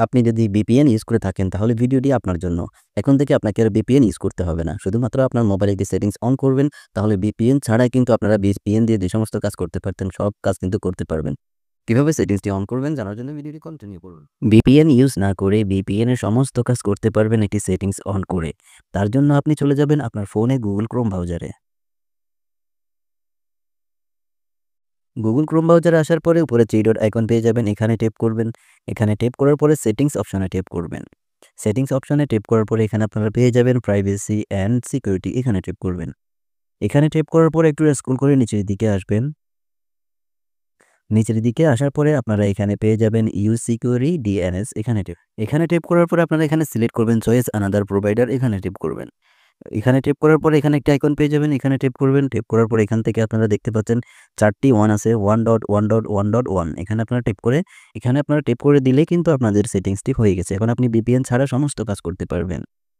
আপনি যদি VPN use করে থাকেন তাহলে ভিডিওটি আপনার জন্য। এখন থেকে আপনাকে আর VPN ইউজ করতে হবে না। শুধুমাত্র আপনার মোবাইলে গিয়ে সেটিংস অন করবেন। তাহলে VPN ছাড়াই কিন্তু আপনারা VPN দিয়ে যে সমস্ত কাজ করতে পারতেন সব কাজ কিন্তু করতে পারবেন। কিভাবে সেটিংসটি অন করবেন জানার জন্য ভিডিওটি কন্টিনিউ করুন। VPN ইউজ না করে VPN এর সমস্ত কাজ করতে পারবেন একটি সেটিংস অন করে। তার জন্য আপনি চলে যাবেন আপনার ফোনে Google Chrome ব্রাউজারে। Google Chrome ব্রাউজারে আসার পরে উপরে 3 ডট আইকন পেয়ে যাবেন। এখানে ট্যাপ করবেন। এখানে ট্যাপ করার পরে সেটিংস অপশনে ট্যাপ করবেন। সেটিংস অপশনে ট্যাপ করার পরে এখানে আপনারা পেয়ে যাবেন প্রাইভেসি অ্যান্ড সিকিউরিটি, এখানে ট্যাপ করবেন। এখানে ট্যাপ করার পরে একটু স্ক্রল করে নিচের দিকে আসবেন। নিচের দিকে আসার পরে আপনারা এখানে পেয়ে যাবেন ইউজ সিকিউরিটি DNS, এখানে ট্যাপ করার পরে আপনারা এখানে সিলেক্ট করবেন চয়েস আনাদার প্রোভাইডার, এখানে ট্যাপ করবেন। এখানে ট্যাপ করার পরে এখানে একটা আইকন পেয়ে যাবেন, এখানে ট্যাপ করবেন। ট্যাপ করার পরে এখান থেকে আপনারা দেখতে পাচ্ছেন 4টি 1 আছে 1.1.1.1, এখানে আপনারা ট্যাপ করে দিলেই কিন্তু আপনাদের সেটিংসটি হয়ে গেছে। এখন আপনি VPN ছাড়া সমস্ত কাজ করতে পারবেন।